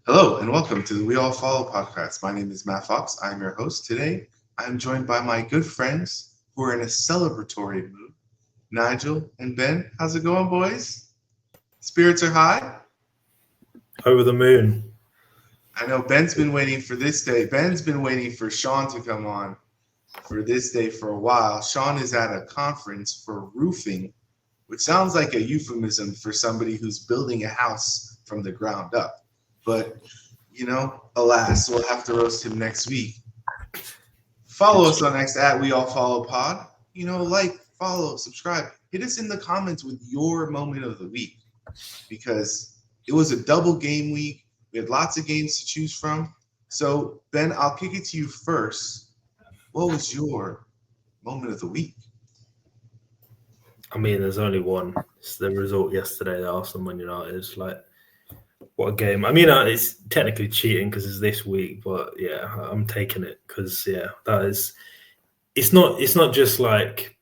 Hello and welcome to the We All Follow podcast. My name is Matt Fox. I'm your host. Today, I'm joined by my good friends who are in a celebratory mood, Nigel and Ben. How's it going, boys? Spirits are high? Over the moon. I know Ben's been waiting for this day. Ben's been waiting for Sean to come on for this day for a while. Sean is at a conference for roofing, which sounds like a euphemism for somebody who's building a house from the ground up. But, alas, we'll have to roast him next week. Follow us on X at We All Follow Pod. Like, follow, subscribe. Hit us in the comments with your moment of the week because it was a double game week. We had lots of games to choose from. So, Ben, I'll kick it to you first. What was your moment of the week? I mean, there's only one. It's the result yesterday, the Arsenal Man United. It's like, what a game. I mean, it's technically cheating because it's this week, but yeah, I'm taking it because, that is... It's not just like,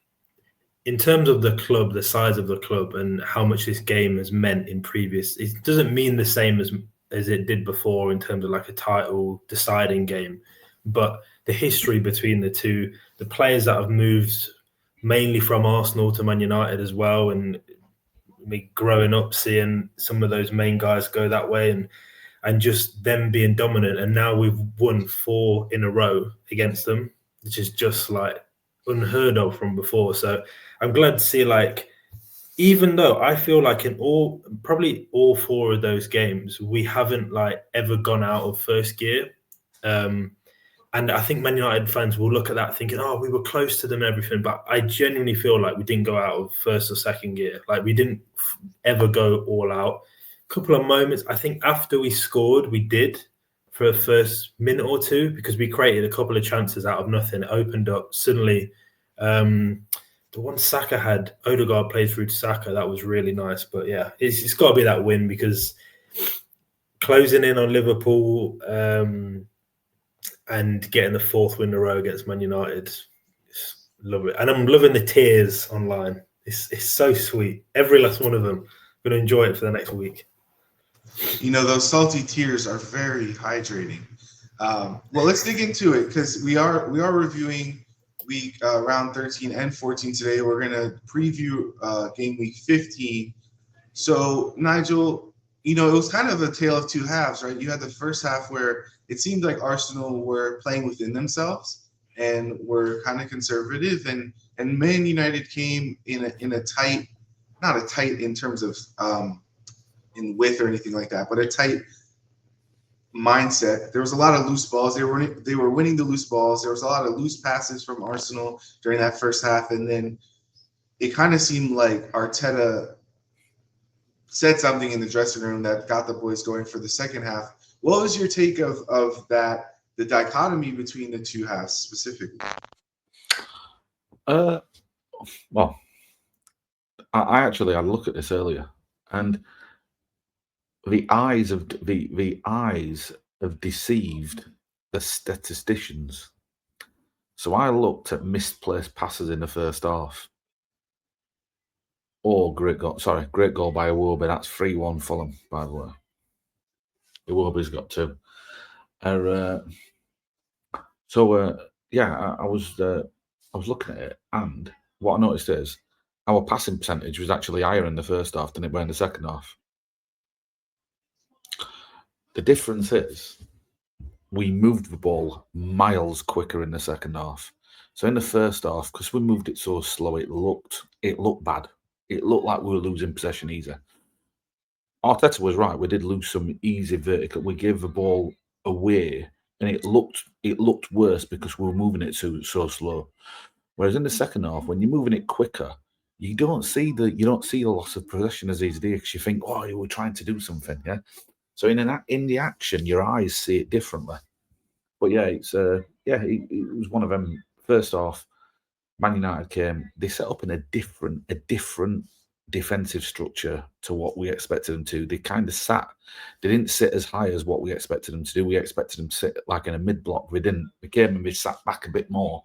in terms of the club, the size of the club and how much this game has meant in previous... It doesn't mean the same as it did before in terms of like a title deciding game, but the history between the two, the players that have moved mainly from Arsenal to Man United as well, and me growing up seeing some of those main guys go that way and just them being dominant. And now we've won 4 in a row against them, which is just like unheard of from before. So I'm glad to see, like, even though I feel like in probably all 4 of those games, we haven't like ever gone out of first gear. And I think Man United fans will look at that thinking, oh, we were close to them and everything. But I genuinely feel like we didn't go out of first or second gear. Like, we didn't ever go all out. A couple of moments, I think after we scored, we did for a first minute or two because we created a couple of chances out of nothing. It opened up. Suddenly, the one Saka had, Odegaard played through to Saka. That was really nice. But yeah, it's got to be that win because closing in on Liverpool and getting the 4th win in a row against Man United, love it. And I'm loving the tears online. It's so sweet. Every last one of them. I'm going to enjoy it for the next week. Those salty tears are very hydrating. Well, let's dig into it because we are reviewing week round 13 and 14 today. We're going to preview game week 15. So, Nigel, it was kind of a tale of two halves, right? You had the first half where it seemed like Arsenal were playing within themselves and were kind of conservative, and Man United came in a tight, not a tight in terms of in width or anything like that, but a tight mindset. There was a lot of loose balls. They were winning the loose balls. There was a lot of loose passes from Arsenal during that first half, and then it kind of seemed like Arteta said something in the dressing room that got the boys going for the second half. What was your take of that, the dichotomy between the two halves specifically? Well, I looked at this earlier, and the eyes have deceived the statisticians. So I looked at misplaced passes in the first half. Oh, great goal by Iwobi. That's 3-1 Fulham, by the way. Iwobi's got 2. I was looking at it, and what I noticed is our passing percentage was actually higher in the first half than it were in the second half. The difference is we moved the ball miles quicker in the second half. So in the first half, because we moved it so slow, it looked bad. It looked like we were losing possession easy. Arteta was right. We did lose some easy vertical. We gave the ball away, and it looked worse because we were moving it so slow. Whereas in the second half, when you're moving it quicker, you don't see the loss of possession as easy because you think, oh, you were trying to do something, yeah. So in the action, your eyes see it differently. But yeah, it was one of them. First half, Man United came. They set up in a different defensive structure to what we expected them to. They kind of sat. They didn't sit as high as what we expected them to do. We expected them to sit like in a mid block. They didn't. They came and they sat back a bit more,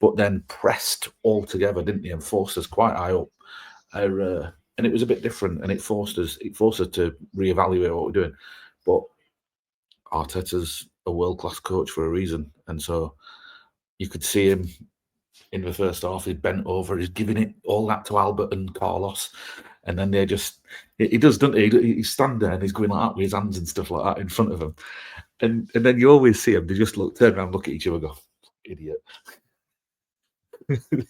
but then pressed all together, didn't they? And forced us quite high up. And it was a bit different, and it forced us to reevaluate what we're doing. But Arteta's a world-class coach for a reason. And so you could see him in the first half, he's bent over, he's giving it all that to Albert and Carlos. And then he does, doesn't he? He's standing there and he's going like that with his hands and stuff like that in front of him. And then you always see him, they just turn around, look at each other and go, idiot.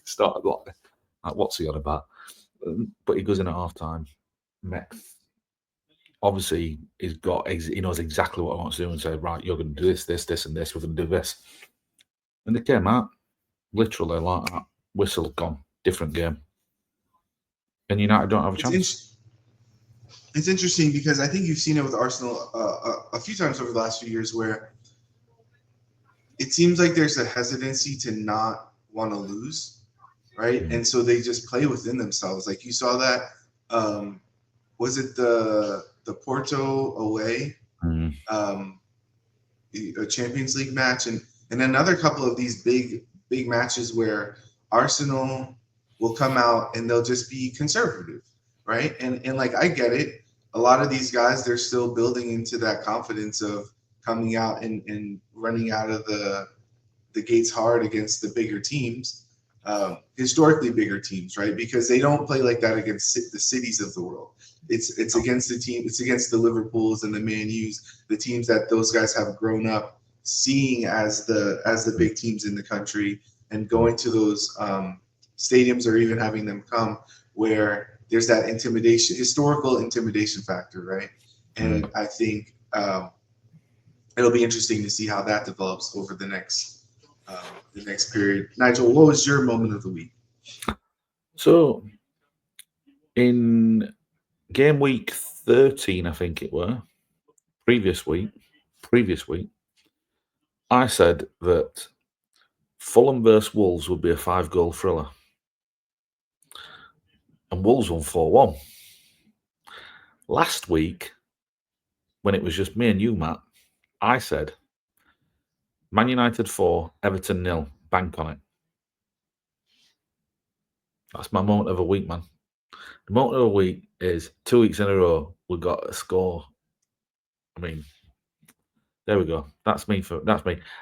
Started like, what's he on about? But he goes in at half time. Obviously, he knows exactly what he wants to do and say, right, you're going to do this, this, and this. We're going to do this. And they came out literally like that. Whistle gone. Different game. And United don't have a chance. It's interesting because I think you've seen it with Arsenal a few times over the last few years where it seems like there's a hesitancy to not want to lose, right? And so they just play within themselves. Like you saw that, was it the Porto away, a Champions League match, and another couple of these big matches where Arsenal will come out and they'll just be conservative, right? And like I get it. A lot of these guys, they're still building into that confidence of coming out and running out of the gates hard against the bigger teams, historically bigger teams, right? Because they don't play like that against the cities of the world. It's against the team. It's against the Liverpools and the Man U's, the teams that those guys have grown up seeing as the big teams in the country, and going to those stadiums or even having them come where there's that historical intimidation factor, right? And I think it'll be interesting to see how that develops over the next period. Nigel, what was your moment of the week? So, in game week 13, I think it were, previous week, I said that Fulham versus Wolves would be a 5-goal thriller. And Wolves won 4-1. Last week, when it was just me and you, Matt, I said Man United 4, Everton 0, bank on it. That's my moment of the week, man. The moment of the week is 2 weeks in a row we got a score. I mean, there we go. That's me.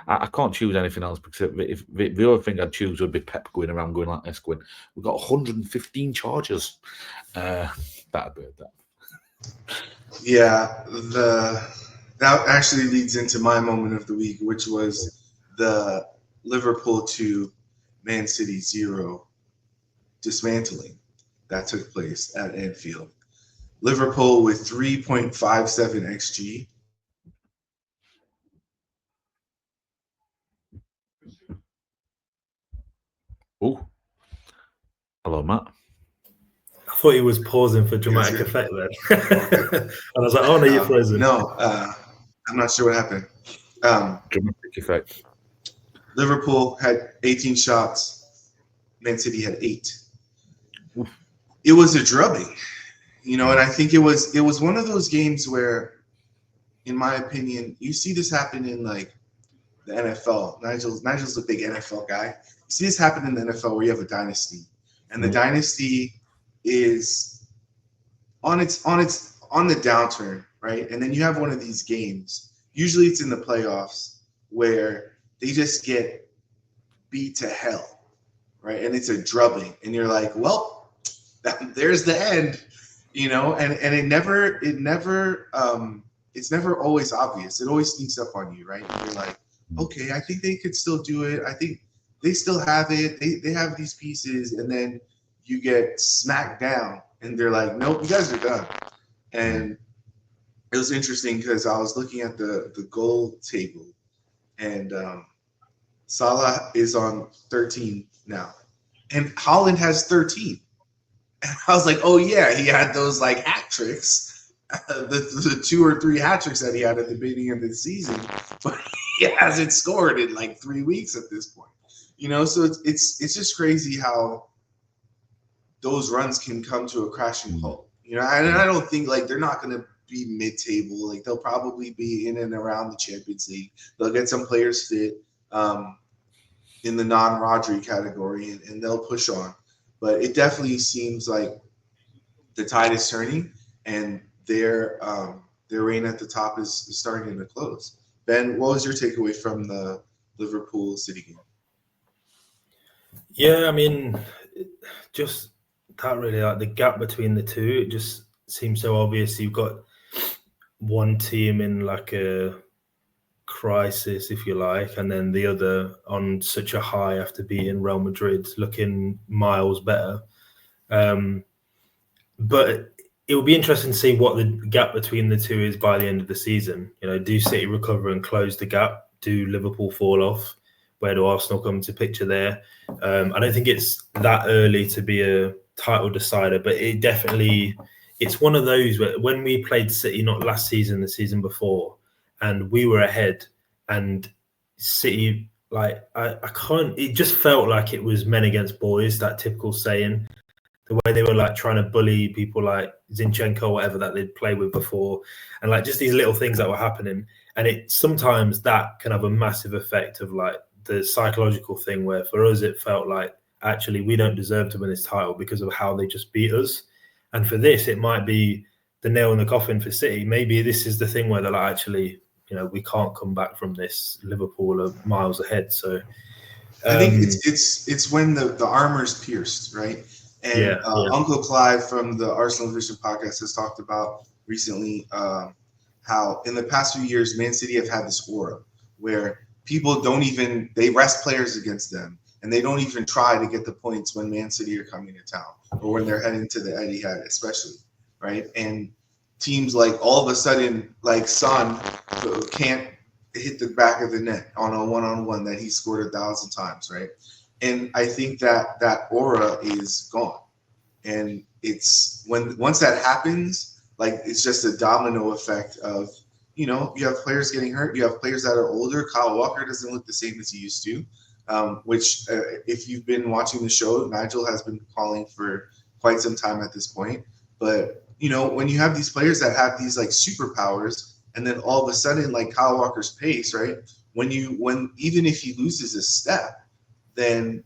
I can't choose anything else because if the other thing I'd choose would be Pep going around going like this, going, we've got 115 charges. That'd be that. Yeah, that actually leads into my moment of the week, which was the Liverpool 2, Man City 0 dismantling that took place at Anfield. Liverpool with 3.57 XG. Oh, hello, Matt. I thought he was pausing for dramatic effect then. And I was like, oh no, you're frozen. No, I'm not sure what happened. Dramatic effect. Liverpool had 18 shots. Man City had 8. It was a drubbing, and I think it was one of those games where, in my opinion, you see this happen in like the NFL. Nigel's a big NFL guy. You see this happen in the NFL where you have a dynasty, and the dynasty is on the downturn, right? And then you have one of these games. Usually it's in the playoffs where they just get beat to hell, right? And it's a drubbing, and you're like, well, there's the end, and it's never always obvious. It always sneaks up on you, right? And you're like, okay, I think they could still do it. I think they still have it. They have these pieces, and then you get smacked down, and they're like, nope, you guys are done. And it was interesting because I was looking at the goal table, and Salah is on 13 now, and Haaland has 13. And I was like, oh yeah, he had those like hat tricks, the 2 or 3 hat tricks that he had at the beginning of the season, but he hasn't scored in like 3 weeks at this point. So it's just crazy how those runs can come to a crashing halt. And I don't think like they're not going to be mid-table. Like they'll probably be in and around the Champions League. They'll get some players fit in the non-Rodri category, and they'll push on. But it definitely seems like the tide is turning, and their reign at the top is starting to close. Ben, what was your takeaway from the Liverpool City game? Yeah, I mean, just that really, like the gap between the two, it just seems so obvious. You've got one team in like a crisis, if you like, and then the other on such a high after beating Real Madrid, looking miles better. But it will be interesting to see what the gap between the two is by the end of the season. You know, do City recover and close the gap? Do Liverpool fall off? Where do Arsenal come to picture there? I don't think it's that early to be a title decider, but it's one of those where when we played City, not last season, the season before, and we were ahead, and City, like, I can't, it just felt like it was men against boys, that typical saying. The way they were like trying to bully people like Zinchenko or whatever that they'd played with before, and like just these little things that were happening. And it sometimes that can have a massive effect of like the psychological thing where for us it felt like actually we don't deserve to win this title because of how they just beat us. And for this, it might be the nail in the coffin for City. Maybe this is the thing where they're like, actually, you know, we can't come back from this. Liverpool are miles ahead. So I think it's when the armor's pierced, right? And Uncle Clive from the Arsenal Vision podcast has talked about recently how in the past few years, Man City have had this aura where people they rest players against them, and they don't even try to get the points when Man City are coming to town or when they're heading to the Etihad, especially, right? And teams like all of a sudden, like Son can't hit the back of the net on a one-on-one that he scored 1,000 times, right? And I think that aura is gone. And it's once that happens, like it's just a domino effect of, you know, you have players getting hurt. You have players that are older. Kyle Walker doesn't look the same as he used to, which if you've been watching the show, Nigel has been calling for quite some time at this point. But, you know, when you have these players that have these like superpowers, and then all of a sudden, like Kyle Walker's pace, right? When even if he loses a step, then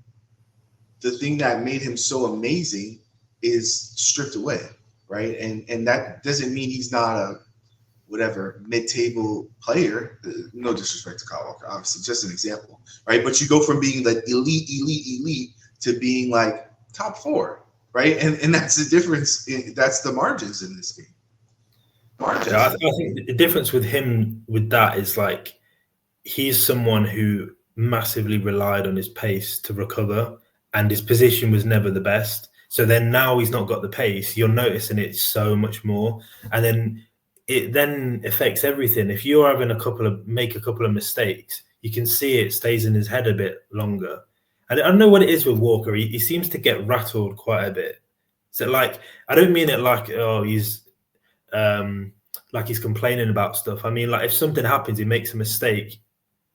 the thing that made him so amazing is stripped away, right? And that doesn't mean he's not a whatever mid-table player. No disrespect to Kyle Walker, obviously, just an example, right? But you go from being like elite to being like top 4, right? And that's the difference. That's the margins in this game. Yeah, I think the difference with him with that is like he's someone who massively relied on his pace to recover, and his position was never the best. So then now he's not got the pace, you're noticing it so much more, and then it then affects everything. If you're having make a couple of mistakes, you can see it stays in his head a bit longer. And I don't know what it is with Walker. He seems to get rattled quite a bit. So like, I don't mean it like, oh, he's complaining about stuff. I mean, like if something happens, he makes a mistake.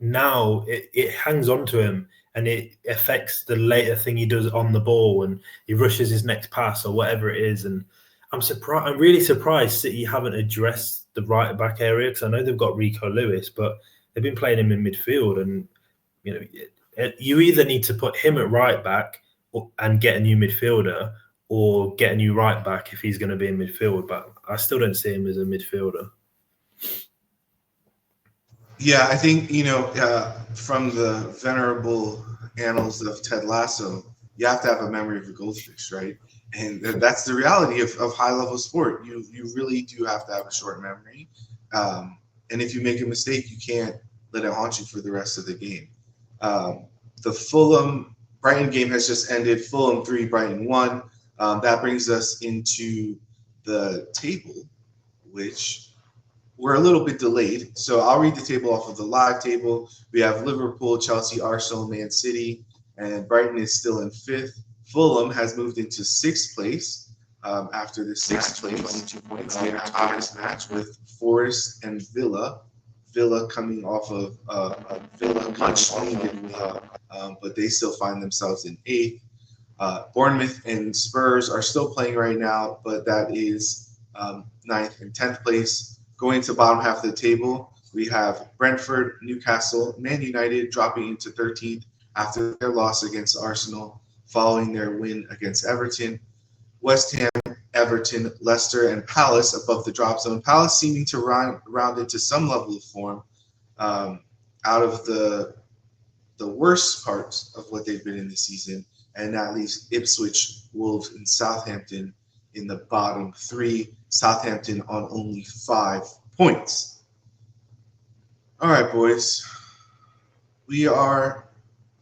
Now it hangs on to him, and it affects the later thing he does on the ball, and he rushes his next pass or whatever it is. And I'm really surprised City haven't addressed the right back area, because I know they've got Rico Lewis, but they've been playing him in midfield. And you know, you either need to put him at right back and get a new midfielder, or get a new right back if he's going to be in midfield. But I still don't see him as a midfielder. Yeah, I think, you know, from the venerable annals of Ted Lasso, you have to have a memory of a goldfish, right? And that's the reality of high-level sport. You really do have to have a short memory. And if you make a mistake, you can't let it haunt you for the rest of the game. The Fulham-Brighton game has just ended. Fulham 3, Brighton 1. That brings us into the table, which we're a little bit delayed. So I'll read the table off of the live table. We have Liverpool, Chelsea, Arsenal, Man City, and Brighton is still in 5th. Fulham has moved into 6th place after the 6th place, 22 points. They're tied this match with Forest and Villa. Villa coming off of a Villa much needed win, but they still find themselves in 8th. Bournemouth and Spurs are still playing right now, but that is 9th and 10th place. Going to the bottom half of the table, we have Brentford, Newcastle, Man United dropping into 13th after their loss against Arsenal, following their win against Everton. West Ham, Everton, Leicester, and Palace above the drop zone. Palace seeming to round into some level of form. out of the worst parts of what they've been in this season, and that leaves Ipswich, Wolves, and Southampton in the bottom three. Southampton on only 5 points. All right, boys. We are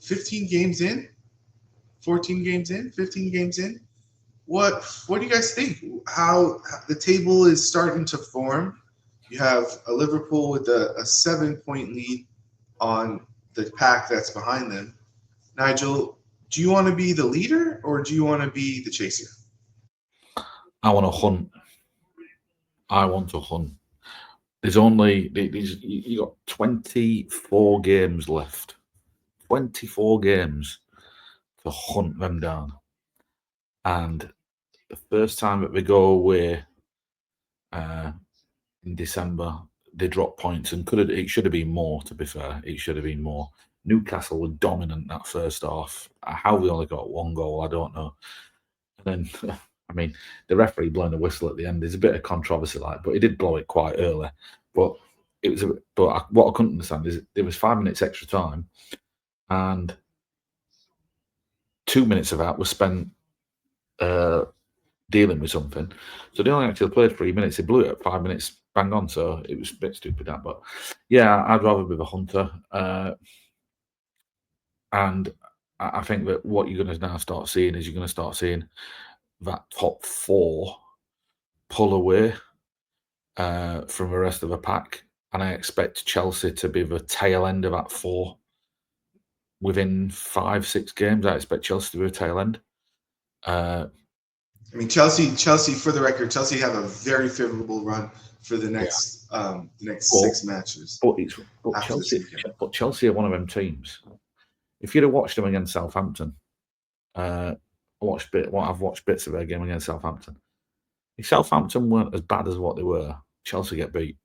15 games in, 14 games in, 15 games in. What do you guys think? How the table is starting to form? You have a Liverpool with a 7-point lead on the pack that's behind them. Nigel, do you want to be the leader or do you want to be the chaser? I want to hunt. I want to hunt. You got 24 games left. 24 games to hunt them down. And the first time that we go away in December, they drop points, and it should have been more, to be fair. It should have been more. Newcastle were dominant that first half. How we only got 1 goal, I don't know. And then, I mean, the referee blowing a whistle at the end, there's a bit of controversy, but he did blow it quite early. But what I couldn't understand is there was 5 minutes extra time, and 2 minutes of that was spent dealing with something. So they only actually played 3 minutes. They blew it at 5 minutes, bang on. So it was a bit stupid, that. But yeah, I'd rather be the hunter. And I think that what you're going to now start seeing is that top 4 pull away from the rest of the pack. And I expect Chelsea to be the tail end of that 4 within 5-6 games. I expect Chelsea to be the tail end. I mean, Chelsea. For the record, Chelsea have a very favorable run for the next 6 matches. But Chelsea are one of them teams. If you'd have watched them against Southampton, I've watched bits of their game against Southampton. If Southampton weren't as bad as what they were, Chelsea get beat.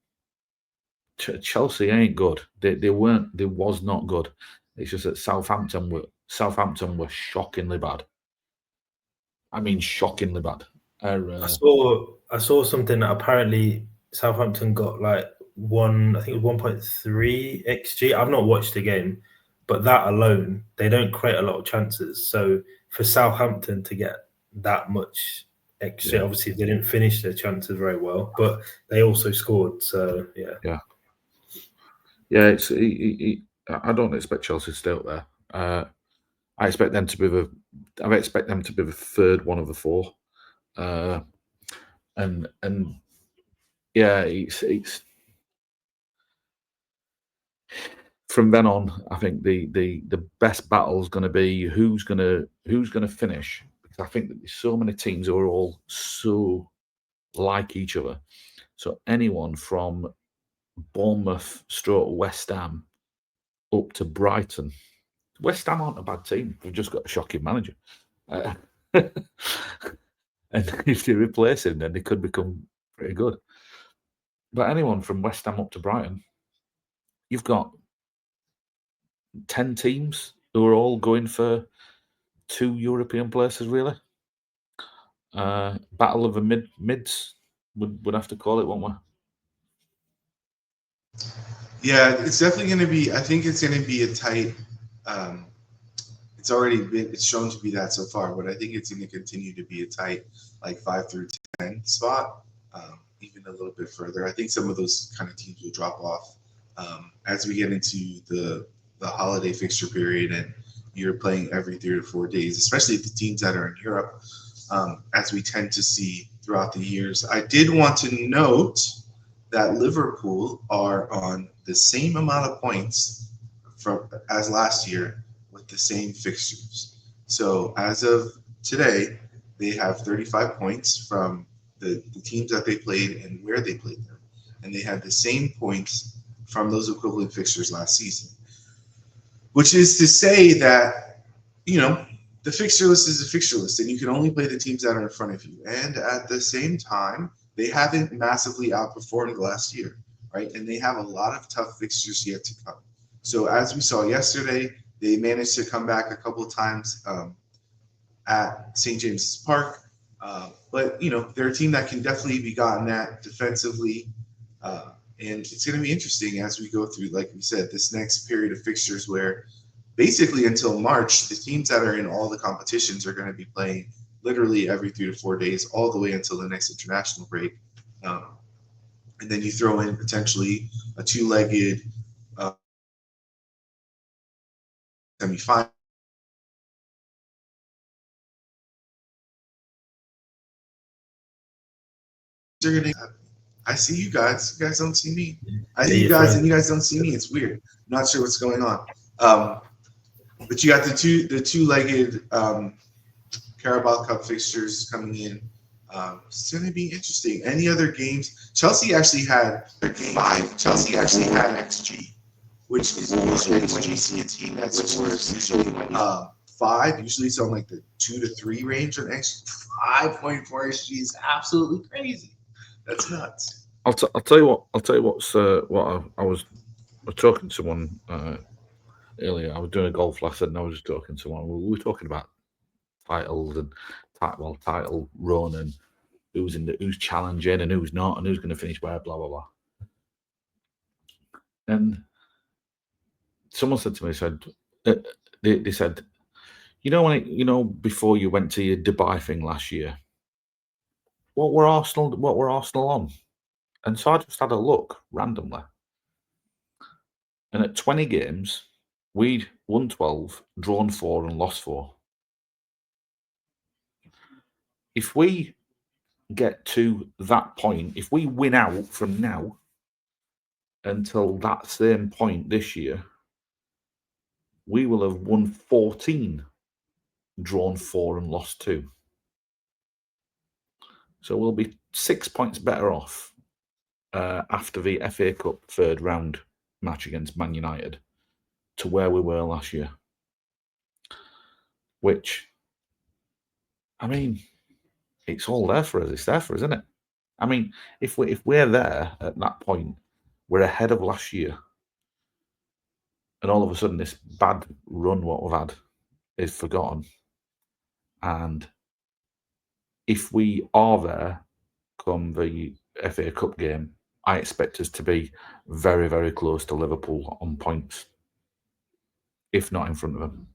Chelsea ain't good. They weren't. They was not good. It's just that Southampton were shockingly bad. I mean, shockingly bad. I saw something that apparently Southampton got I think it was 1.3 XG. I've not watched the game, but that alone, they don't create a lot of chances. So for Southampton to get that much XG, obviously they didn't finish their chances very well, but they also scored. So yeah. It's I don't expect Chelsea to stay up there. I expect them to be the third one of the 4, and it's from then on. I think the best battle is going to be who's going to finish, because I think that there's so many teams who are all so like each other. So anyone from Bournemouth, West Ham, up to Brighton. West Ham aren't a bad team. They've just got a shocking manager. And if they replace him, then they could become pretty good. But anyone from West Ham up to Brighton, you've got 10 teams who are all going for 2 European places, really. Battle of the mids, would have to call it, won't we? Yeah, it's definitely going to be. I think it's going to be a tight. It's shown to be that so far, but I think it's going to continue to be a tight, 5 through 10 spot, even a little bit further. I think some of those kind of teams will drop off as we get into the holiday fixture period, and you're playing every 3 to 4 days, especially the teams that are in Europe, as we tend to see throughout the years. I did want to note that Liverpool are on the same amount of points as last year with the same fixtures. So as of today, they have 35 points from the teams that they played and where they played them. And they had the same points from those equivalent fixtures last season. Which is to say that, the fixture list is a fixture list, and you can only play the teams that are in front of you. And at the same time, they haven't massively outperformed last year, right? And they have a lot of tough fixtures yet to come. So as we saw yesterday, they managed to come back a couple of times at St. James's Park. But, they're a team that can definitely be gotten at defensively. And it's going to be interesting as we go through, like we said, this next period of fixtures where basically until March, the teams that are in all the competitions are going to be playing literally every 3 to 4 days, all the way until the next international break. And then you throw in potentially a two-legged semifinal. I see you guys. You guys don't see me. I see you guys, and you guys don't see me. It's weird. I'm not sure what's going on. But you got the two-legged Carabao Cup fixtures coming in. It's going to be interesting. Any other games? Chelsea actually had 5. Chelsea actually had XG, which is usually when you see a team that scores usually 5. Usually it's on like the 2 to 3 range on XG. 5.4 XG is absolutely crazy. That's nuts. I'll tell you what. I'll tell you what's what I was talking to someone earlier. I was doing a golf lesson and I was just talking to someone. We were talking about titles and title run and who's challenging and who's not and who's going to finish where, blah blah blah. And someone said to me, they said, before you went to your Dubai thing last year, what were Arsenal on? And so I just had a look randomly. And at 20 games, we'd won 12, drawn 4 and lost 4. If we get to that point, if we win out from now until that same point this year, we will have won 14, drawn 4 and lost 2. So we'll be 6 points better off after the FA Cup third round match against Man United to where we were last year. Which, I mean, it's all there for us. It's there for us, isn't it? I mean, if we're there at that point, we're ahead of last year. And all of a sudden, this bad run what we've had is forgotten. And if we are there come the FA Cup game, I expect us to be very, very close to Liverpool on points, if not in front of them.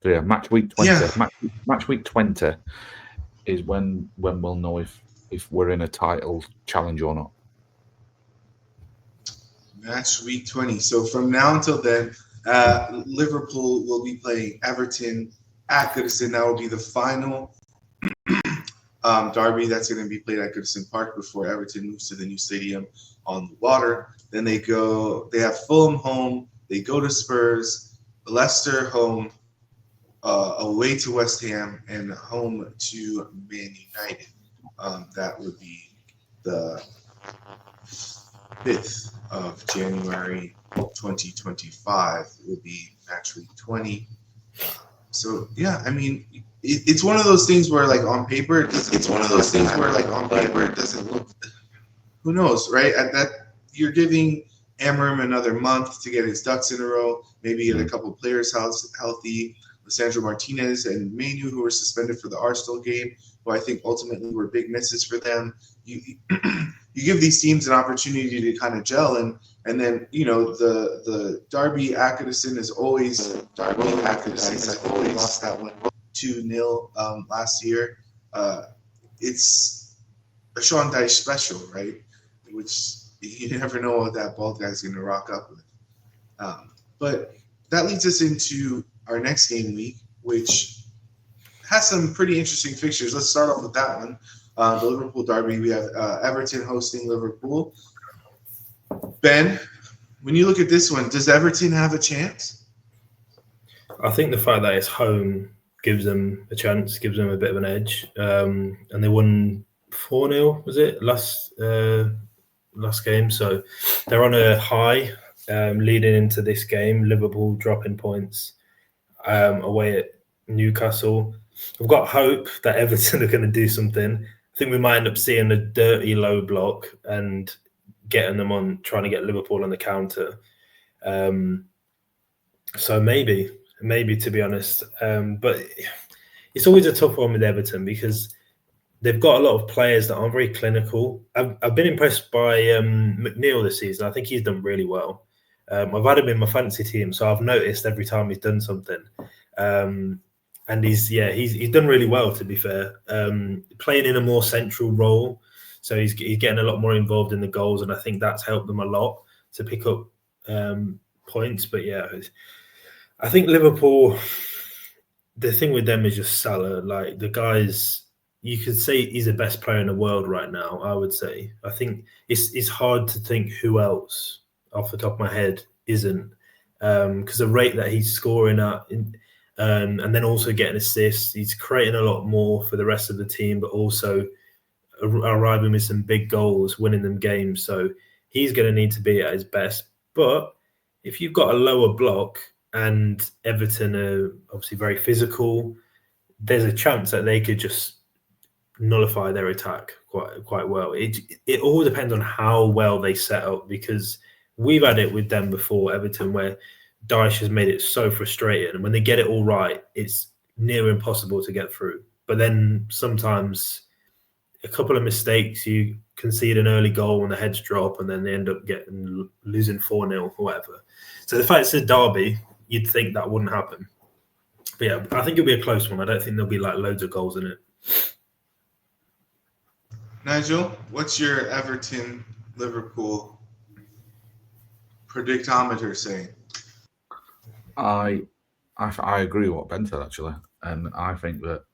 So yeah, match week 20. Yeah. Match week 20 is when we'll know if we're in a title challenge or not. Match week 20. So from now until then, Liverpool will be playing Everton at Goodison. That will be the final derby that's going to be played at Goodison Park before Everton moves to the new stadium on the water. Then they have Fulham home. They go to Spurs, Leicester home, away to West Ham, and home to Man United. That would be the 5th of January 2025 will be match week 20. So yeah, I mean, it's one of those things where like on paper it doesn't look. Who knows, right? At that, you're giving Amorim another month to get his ducks in a row. Maybe get a couple players healthy. Lisandro Martinez and Manu, who were suspended for the Arsenal game, who I think ultimately were big misses for them. You give these teams an opportunity to kind of gel, and then the Derby at Goodison is always lost that one 2-0 last year. It's a Sean Dyche special, right? Which you never know what that bald guy's going to rock up with. But that leads us into our next game week, which has some pretty interesting fixtures. Let's start off with that one. The Liverpool Derby. We have Everton hosting Liverpool. Ben, when you look at this one, does Everton have a chance? I think the fact that it's home gives them a chance, gives them a bit of an edge. And they won 4-0, was it, last game? So they're on a high leading into this game. Liverpool dropping points away at Newcastle. I've got hope that Everton are going to do something. I think we might end up seeing a dirty low block and getting them on, trying to get Liverpool on the counter. So maybe to be honest. But it's always a tough one with Everton because they've got a lot of players that aren't very clinical. I've been impressed by McNeil this season. I think he's done really well. I've had him in my fantasy team, so I've noticed every time he's done something. And he's done really well, to be fair. Playing in a more central role, so he's getting a lot more involved in the goals, and I think that's helped them a lot to pick up points. But yeah, I think Liverpool, the thing with them is just Salah. Like, the guys, you could say he's the best player in the world right now, I would say. I think it's hard to think who else off the top of my head isn't, because the rate that he's scoring at, and then also getting assists, he's creating a lot more for the rest of the team, but also arriving with some big goals, winning them games. So he's going to need to be at his best. But if you've got a lower block and Everton are obviously very physical, there's a chance that they could just nullify their attack quite well. It all depends on how well they set up, because we've had it with them before, Everton, where Dyche has made it so frustrating, and when they get it all right, it's near impossible to get through. But then sometimes a couple of mistakes, you concede an early goal and the heads drop, and then they end up losing 4-0 or whatever. So the fact it's a derby, you'd think that wouldn't happen. But yeah, I think it'll be a close one. I don't think there'll be like loads of goals in it. Nigel, what's your Everton Liverpool predictometer saying? I agree with what Ben said, actually, and I think that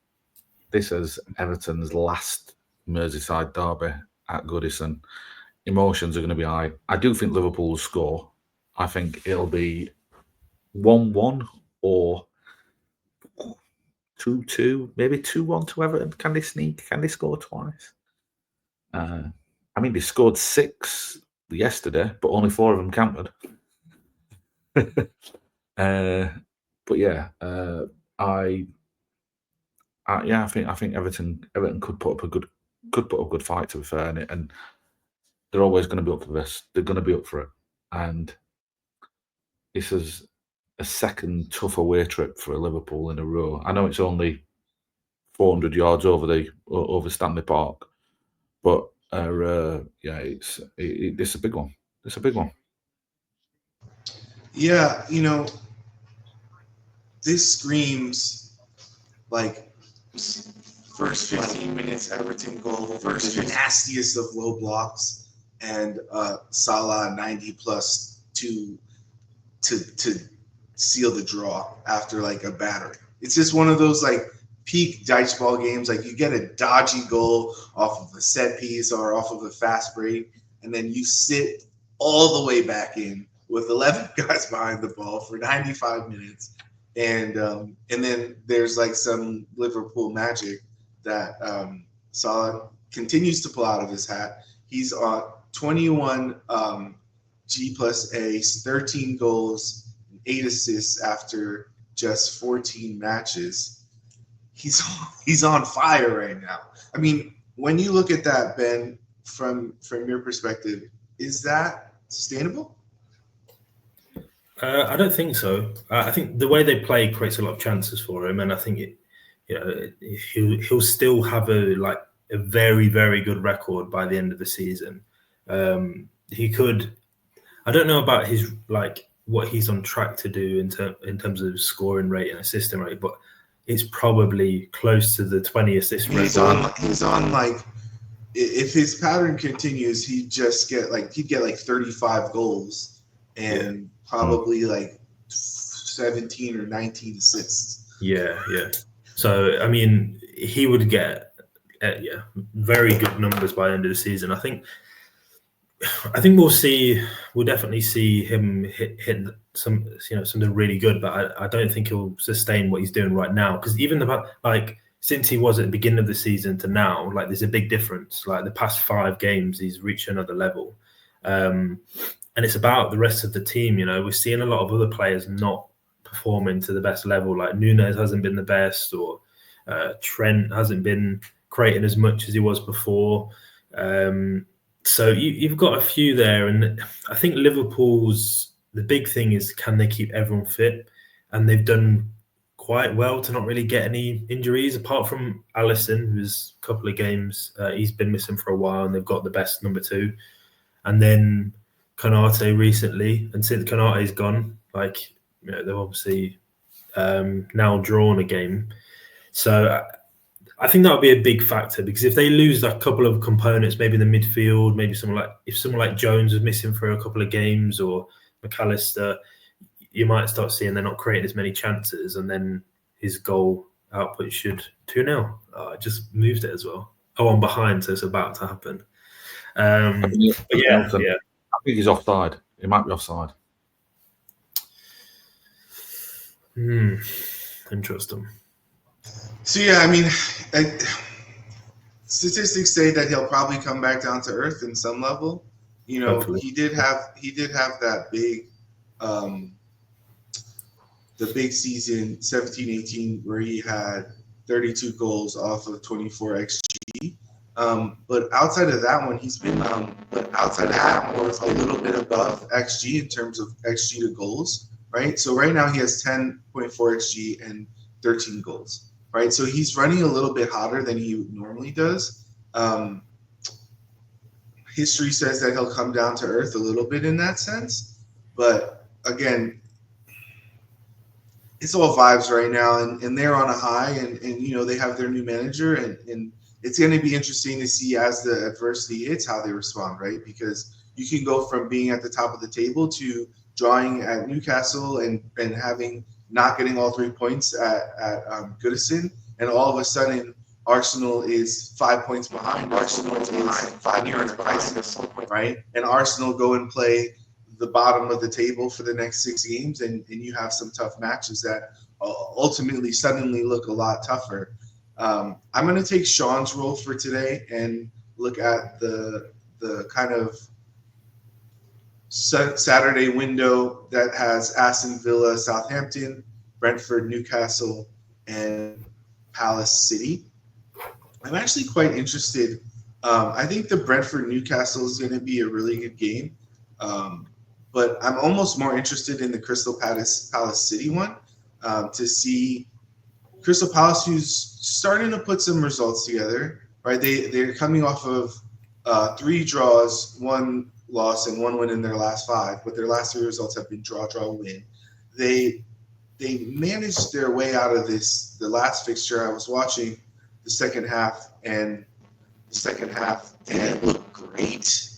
this is Everton's last Merseyside derby at Goodison. Emotions are going to be high. I do think Liverpool will score. I think it'll be 1-1 or 2-2, maybe 2-1 to Everton. Can they sneak? Can they score twice? I mean, they scored 6 yesterday, but only 4 of them counted. But yeah, I think Everton could put up a good fight, to be fair, and they're always going to be up for this. They're going to be up for it, and this is a second tough away trip for Liverpool in a row. I know it's only 400 yards over Stanley Park, but it's a big one. It's a big one. Yeah, this screams like first 15 minutes Everton goal, first nastiest of low blocks, and Salah 90 plus to seal the draw after like a battering. It's just one of those like peak Dyche ball games. Like, you get a dodgy goal off of a set piece or off of a fast break, and then you sit all the way back in with 11 guys behind the ball for 95 minutes. And then there's like some Liverpool magic that Salah continues to pull out of his hat. He's on 21 G plus A's, 13 goals, 8 assists after just 14 matches. He's on fire right now. I mean, when you look at that, Ben, from your perspective, is that sustainable? I don't think so. I think the way they play creates a lot of chances for him, and I think he'll still have a very, very good record by the end of the season. He could. I don't know about his what he's on track to do in terms of scoring rate and assisting rate, but it's probably close to the 20 assist rate. He's on like, if his pattern continues, he'd get like 35 goals and probably like 17 or 19 assists. Yeah. So I mean, he would get very good numbers by the end of the season. I think we'll definitely see him hit something really good, but I don't think he'll sustain what he's doing right now, because even since he was at the beginning of the season to now, there's a big difference. Like, the past 5 games, he's reached another level, and it's about the rest of the team. We're seeing a lot of other players not performing to the best level. Like, Núñez hasn't been the best, or Trent hasn't been creating as much as he was before. So you've got a few there, and I think Liverpool's the big thing is, can they keep everyone fit? And they've done quite well to not really get any injuries, apart from Alisson, who's a couple of games he's been missing for a while, and they've got the best number 2. And then Konate recently, and since Konate's gone, they've obviously now drawn a game. So I think that would be a big factor, because if they lose a couple of components, maybe in the midfield, maybe if someone like Jones was missing for a couple of games, or McAllister, you might start seeing they're not creating as many chances, and then his goal output should 2-0. I just moved it as well. Oh, I'm behind, so it's about to happen. I think he's offside. He might be offside. Interesting. So yeah, I mean, statistics say that he'll probably come back down to earth in some level. You know, Hopefully. he did have that big, the big season 17-18 where he had 32 goals off of 24 xG. But outside of that one, he's been was a little bit above xG in terms of xG to goals, right? So right now he has 10.4 xG and 13 goals. Right, so he's running a little bit hotter than he normally does. History says that he'll come down to earth a little bit in that sense, but again, it's all vibes right now, and they're on a high, and you know, they have their new manager, and it's going to be interesting to see as the adversity hits how they respond, right? Because you can go from being at the top of the table to drawing at Newcastle and having not getting all 3 points at Goodison, and all of a sudden Arsenal is 5 points behind. Arsenal is 5 years behind, right? And Arsenal go and play the bottom of the table for the next 6 games, and you have some tough matches that ultimately suddenly look a lot tougher. I'm going to take Sean's role for today and look at the kind of Saturday window that has Aston Villa, Southampton, Brentford, Newcastle, and Palace City. I'm actually quite interested. I think the Brentford Newcastle is going to be a really good game, but I'm almost more interested in the Crystal Palace City one to see Crystal Palace, who's starting to put some results together. Right, they're coming off of 3 draws, 1 loss, and 1 win in their last 5, but their last 3 results have been draw, win. They managed their way out of the last fixture. I was watching the second half, and it looked great,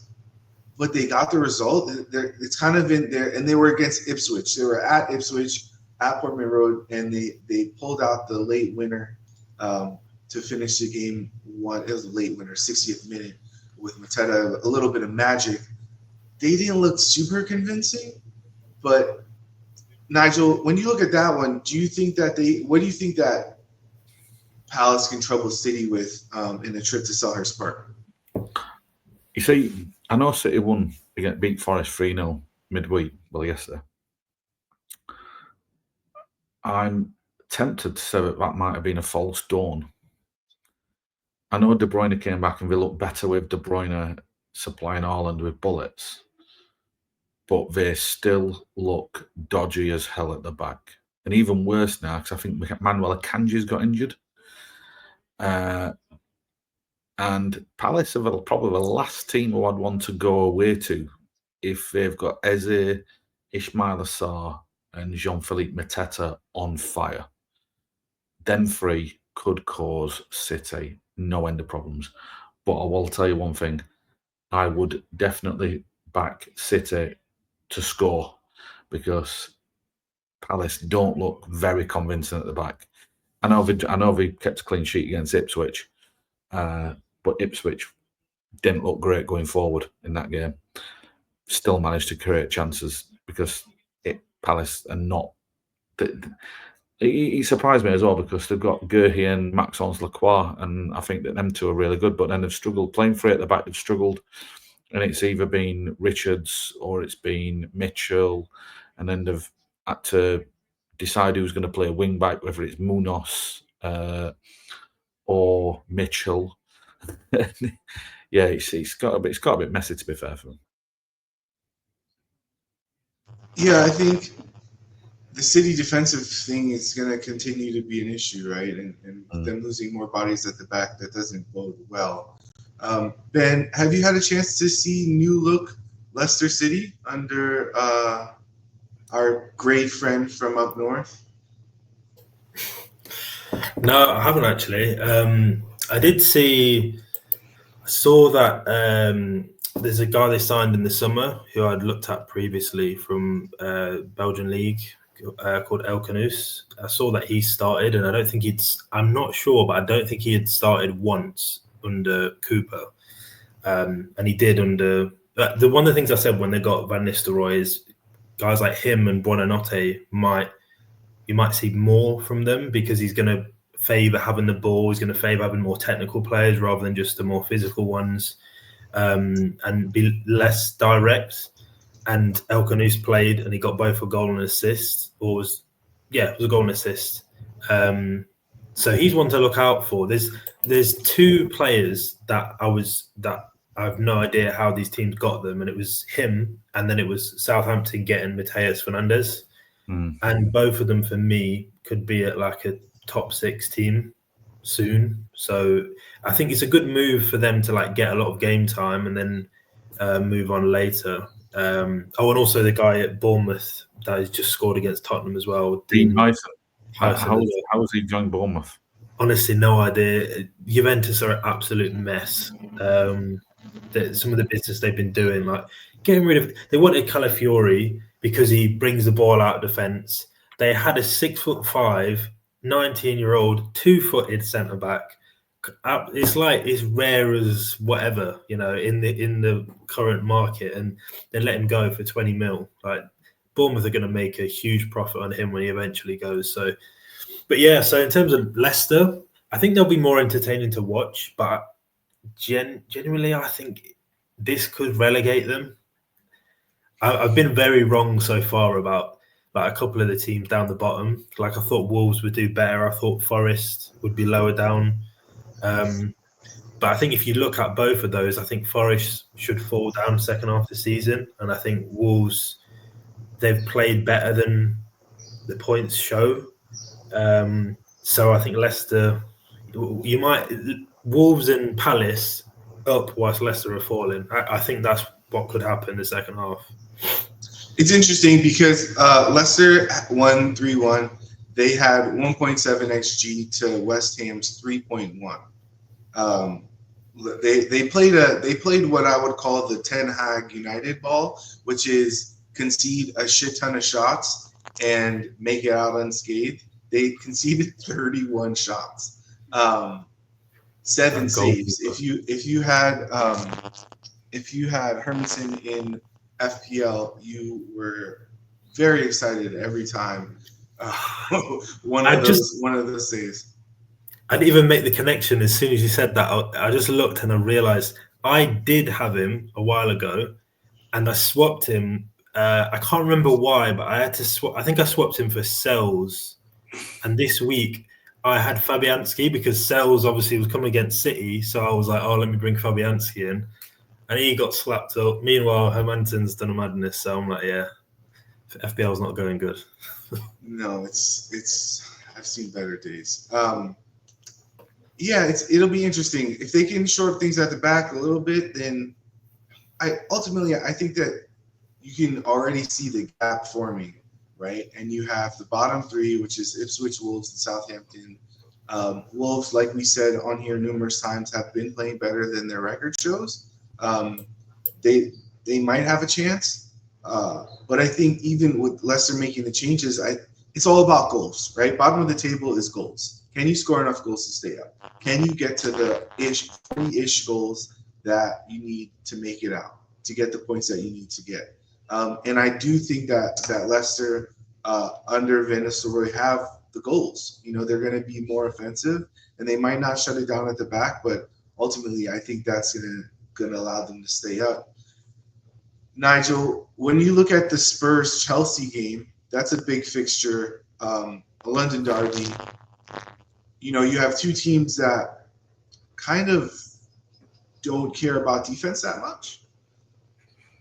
but they got the result. It's kind of in there, and they were against Ipswich. They were at Ipswich at Portman Road, and they pulled out the late winner to finish the game. It was a late winner, 60th minute, with Mateta, a little bit of magic. They didn't look super convincing, but Nigel, when you look at that one, what do you think that Palace can trouble City with in the trip to Selhurst Park? You see, I know City won against beat Forest 3-0 midweek, yesterday. I'm tempted to say that might have been a false dawn. I know De Bruyne came back and they looked better with De Bruyne supplying Haaland with bullets, but they still look dodgy as hell at the back. And even worse now, because I think Manuel Akanji's got injured. And Palace are probably the last team who I'd want to go away to if they've got Eze, Ismail Assar, and Jean-Philippe Mateta on fire. Them 3 could cause City no end of problems. But I will tell you one thing. I would definitely back City to score, because Palace don't look very convincing at the back. I know they kept a clean sheet against Ipswich, but Ipswich didn't look great going forward in that game. Still managed to create chances, because Palace are not. He surprised me as well, because they've got Guehi and Maxence Lacroix, and I think that them 2 are really good, but then they've struggled playing for it at the back. They've struggled, and it's either been Richards or it's been Mitchell, and then they've had to decide who's going to play a wing back, whether it's Munoz or Mitchell. Yeah, it's got a bit messy, to be fair for them. Yeah, I think the City defensive thing is going to continue to be an issue, right? And them losing more bodies at the back, that doesn't bode well. Ben, have you had a chance to see new look Leicester City under our great friend from up north? No, I haven't actually. I saw that there's a guy they signed in the summer who I'd looked at previously from Belgian League called El Canus. I saw that he started, and I'm not sure, but I don't think he had started once under Cooper. And he did under one of the things I said when they got Van Nistelrooy is guys like him and Buonanotte you might see more from them, because he's going to favour having the ball. He's going to favour having more technical players rather than just the more physical ones, and be less direct. And El Canus played, and he got both a goal and assist. It was a goal and assist. So he's one to look out for. There's two players that I have no idea how these teams got them, and it was him, and then it was Southampton getting Mateus Fernandes. And both of them, for me, could be at like a top 6 team soon. So I think it's a good move for them to like get a lot of game time and then move on later. And also the guy at Bournemouth that has just scored against Tottenham as well. Dean Dyche. How was he joined Bournemouth? Honestly, no idea. Juventus are an absolute mess. Some of the business they've been doing, like getting rid of, they wanted Calafiori because he brings the ball out of defence. They had a 6'5", 19-year-old, 2-footed centre back. It's like it's rare as whatever, in the current market, and they let him go for 20 mil. Like Bournemouth are going to make a huge profit on him when he eventually goes. So in terms of Leicester, I think they'll be more entertaining to watch, but genuinely, I think this could relegate them. I've been very wrong so far about like a couple of the teams down the bottom. Like I thought Wolves would do better. I thought Forest would be lower down. But I think if you look at both of those, I think Forest should fall down second half of the season. And I think Wolves, they've played better than the points show. So I think Leicester, Wolves and Palace up whilst Leicester are falling. I think that's what could happen in the second half. It's interesting because Leicester won 3-1. They had 1.7 XG to West Ham's 3.1. They played what I would call the Ten Hag United ball, which is concede a shit ton of shots and make it out unscathed. They conceded 31 shots, 7 saves. If you had Hermanson in FPL, you were very excited every time one of those saves. I didn't even make the connection as soon as you said that. I just looked and I realised I did have him a while ago, and I swapped him. I can't remember why, but I had to swap. I think I swapped him for Sells, and this week I had Fabianski because Sells obviously was coming against City, so I was like, oh, let me bring Fabianski in. And he got slapped up. Meanwhile, Hermansen's done a madness. So I'm like, yeah, FPL's not going good. No, it's. I've seen better days. It'll be interesting if they can shore up things at the back a little bit. Then, I think that you can already see the gap forming, right? And you have the bottom 3, which is Ipswich, Wolves, and Southampton. Wolves, like we said on here numerous times, have been playing better than their record shows. They might have a chance, but I think even with Leicester making the changes, it's all about goals, right? Bottom of the table is goals. Can you score enough goals to stay up? Can you get to the 40-ish goals that you need to make it out, to get the points that you need to get? And I do think that Leicester under Van Nistelrooy have the goals. They're going to be more offensive, and they might not shut it down at the back, but ultimately I think that's going to allow them to stay up. Nigel, when you look at the Spurs-Chelsea game, that's a big fixture, a London derby. You have two teams that kind of don't care about defense that much.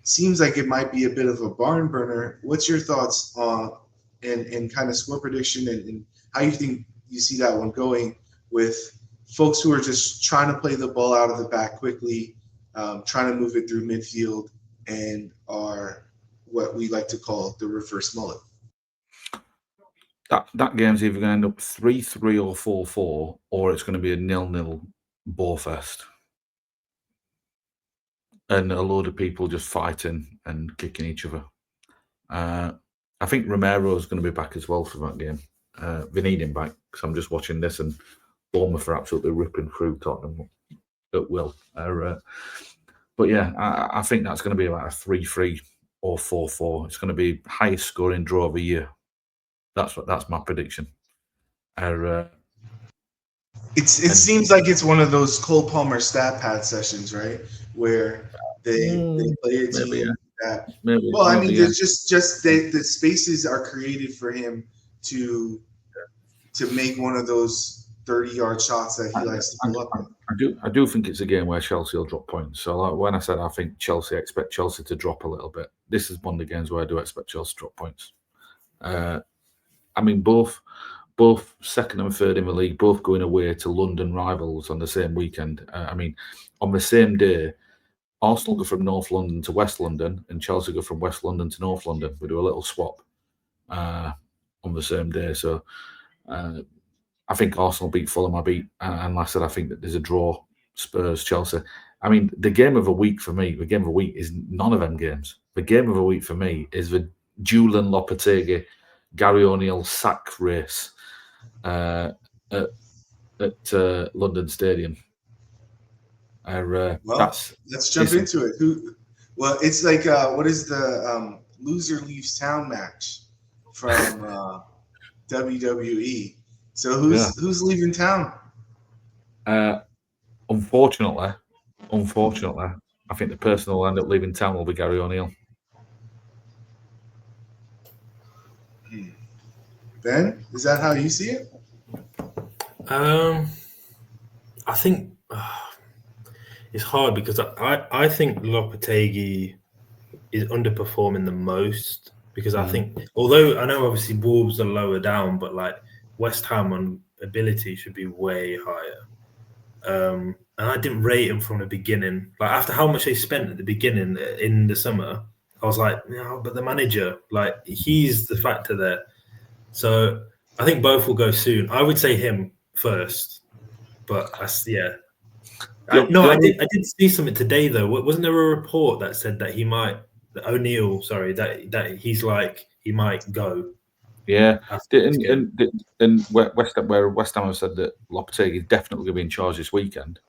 Seems like it might be a bit of a barn burner. What's your thoughts and kind of score prediction and how you think you see that one going with folks who are just trying to play the ball out of the back quickly, trying to move it through midfield, and are what we like to call the reverse mullet. That game's either going to end up 3-3 or 4-4, or it's going to be a 0-0 bore-fest. And a load of people just fighting and kicking each other. I think Romero is going to be back as well for that game. They need him back because I'm just watching this and Bournemouth are absolutely ripping through Tottenham at will. But yeah, I think that's going to be about a 3-3 or 4-4. It's going to be highest scoring draw of the year. That's my prediction. It seems like it's one of those Cole Palmer stat pad sessions, right? Where they play a team that. Well, I mean, there's just the spaces are created for him to make one of those 30-yard shots that he likes to pull up. I do think it's a game where Chelsea will drop points. So like when I said I think Chelsea, I expect Chelsea to drop a little bit. This is one of the games where I do expect Chelsea to drop points. I mean, both second and third in the league, both going away to London rivals on the same weekend. I mean, on the same day, Arsenal go from North London to West London, and Chelsea go from West London to North London. We do a little swap on the same day. So I think Arsenal beat Fulham. And like I said, I think that there's a draw. Spurs, Chelsea. I mean, the game of the week for me, is none of them games. The game of the week for me is the Julian Lopetegui, Gary O'Neill sack race at London Stadium. Let's jump into it. It's like what is the loser leaves town match from WWE? So who's leaving town? Unfortunately, I think the person who will end up leaving town will be Gary O'Neill. Ben, is that how you see it? I think it's hard because I think Lopetegui is underperforming the most because I think, although I know obviously Wolves are lower down, but like West Ham on ability should be way higher. And I didn't rate him from the beginning. Like after how much they spent at the beginning in the summer, I was like, no, but the manager, like he's the factor there. So I think both will go soon. I would say him first, but I did see something today though. Wasn't there a report that said that he might that he's like he might go? Yeah, and West Ham have said that Lopetegui is definitely going to be in charge this weekend.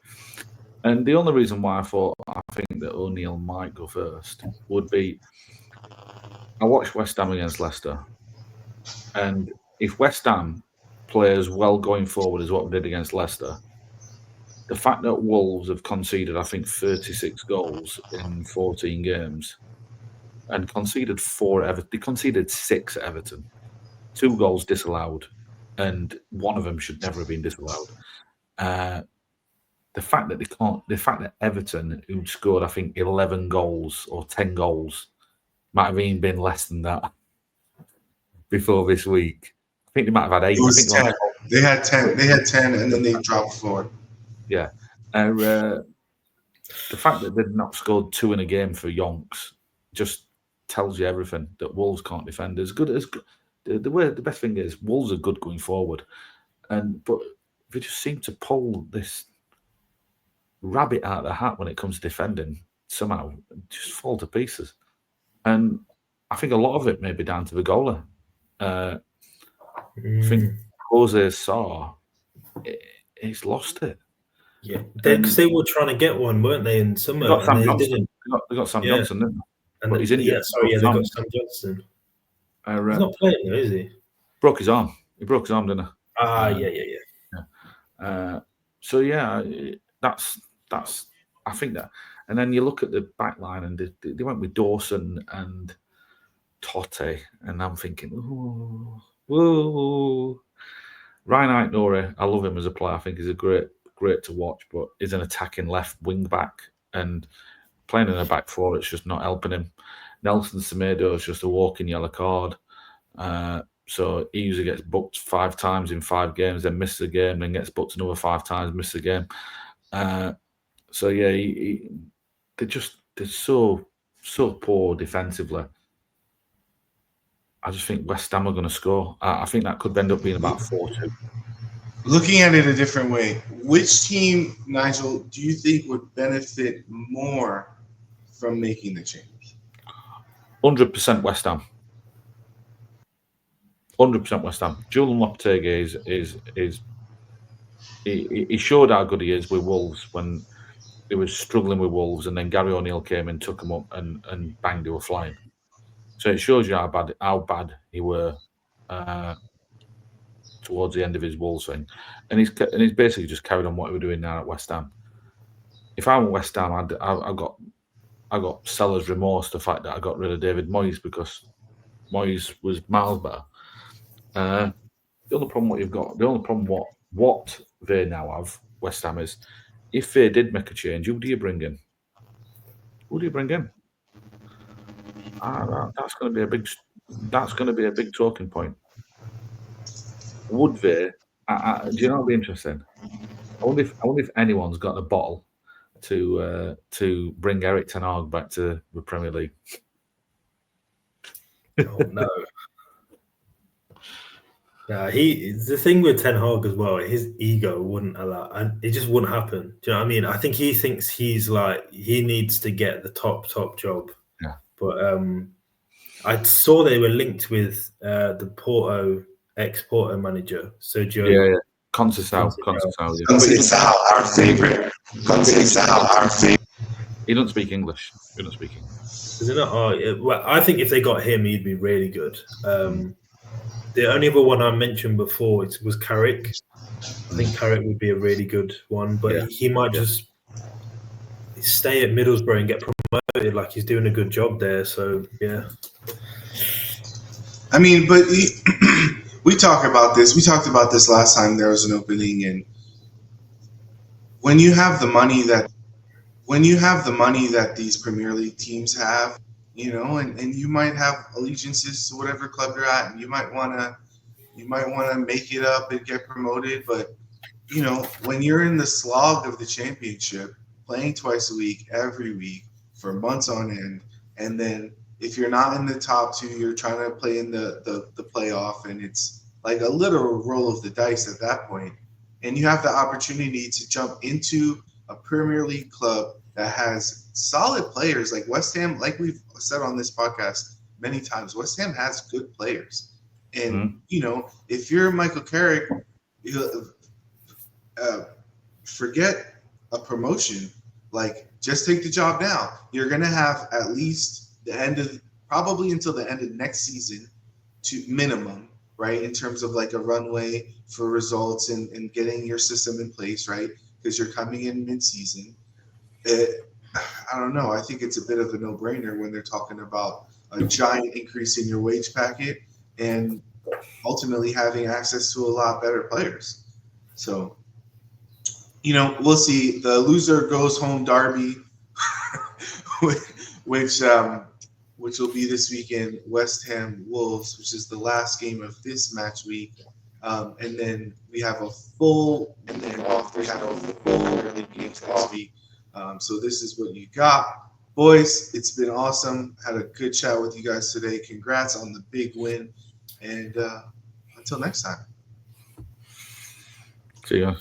And the only reason why I think that O'Neill might go first would be I watched West Ham against Leicester. And if West Ham play as well going forward as what we did against Leicester, the fact that Wolves have conceded, I think, 36 goals in 14 games and conceded 4 Everton, they conceded 6 at Everton, 2 goals disallowed, and one of them should never have been disallowed. The fact that Everton, who scored, I think, 11 goals or 10 goals, might have even been less than that before this week. I think they might have had 8. It was 10. They had 10. They had 10, and then they dropped 4. Yeah. The fact that they've not scored 2 in a game for Yonks just tells you everything. That Wolves can't defend as good as the best thing is Wolves are good going forward, but they just seem to pull this rabbit out of the hat when it comes to defending. Somehow, just fall to pieces, and I think a lot of it may be down to the goalie. I think Jose Sarr, he's lost it. Yeah, because they were trying to get one, weren't they, in summer? They got Sam Johnson. They got Sam Johnson, didn't they? And he's injured. They got Sam Johnson. He's not playing though, is he? Broke his arm. He broke his arm, didn't he? Yeah. So yeah, that's. I think that, and then you look at the back line, and they went with Dawson and Totte, and I'm thinking, whoa. Ryan Aït-Nouri, I love him as a player. I think he's a great to watch, but he's an attacking left wing back, and playing in a back four, it's just not helping him. Nelson Semedo is just a walking yellow card. So he usually gets booked 5 times in 5 games, then misses a game, then gets booked another 5 times, misses a game. So yeah, they're so poor defensively. I just think West Ham are going to score. I think that could end up being about 4-2. Looking at it a different way, which team, Nigel, do you think would benefit more from making the change? 100% West Ham. 100% West Ham. Julian Lopetegui he showed how good he is with Wolves when he was struggling with Wolves, and then Gary O'Neill came and took him up and banged, they were flying. So it shows you how bad he were towards the end of his Wolves thing, and he's basically just carried on what he was doing now at West Ham. If I were West Ham, I got seller's remorse, the fact that I got rid of David Moyes, because Moyes was miles better. The only problem what they now have, West Ham, is if they did make a change, who do you bring in? That's going to be a big talking point. Would they? Do you know what'd be interesting? I wonder if anyone's got a bottle to bring Eric Ten Hag back to the Premier League. Oh, no. The thing with Ten Hag as well, his ego wouldn't allow, and it just wouldn't happen. Do you know what I mean? I think he thinks he needs to get the top job. Yeah. But I saw they were linked with the ex-Porto manager, Sergio. Yeah. Conceição, yeah. Conceição, our favorite. He doesn't speak English. Is it not? Oh, yeah. Well, I think if they got him, he'd be really good. The only other one I mentioned before was Carrick. I think Carrick would be a really good one, but he might just stay at Middlesbrough and get promoted. Like, he's doing a good job there. So yeah. I mean, but we talk about this. We talked about this last time there was an opening, and when you have the money that these Premier League teams have, you know, and you might have allegiances to whatever club you're at, and you might want to make it up and get promoted, but you know, when you're in the slog of the championship, playing twice a week, every week for months on end, and then if you're not in the top 2, you're trying to play in the playoff, and it's like a literal roll of the dice at that point, and you have the opportunity to jump into a Premier League club that has solid players like West Ham. Like we've said on this podcast many times, West Ham has good players. And, you know, if you're Michael Carrick, forget a promotion. Like, just take the job now. You're going to have at least probably until the end of next season to minimum, right, in terms of like a runway for results and getting your system in place, right, because you're coming in mid-season. I don't know. I think it's a bit of a no-brainer when they're talking about a giant increase in your wage packet and ultimately having access to a lot better players. So, you know, we'll see. The loser goes home derby, which will be this weekend, West Ham Wolves, which is the last game of this match week. And then we have a full early games next week. So this is what you got. Boys, it's been awesome. Had a good chat with you guys today. Congrats on the big win. And until next time. See ya.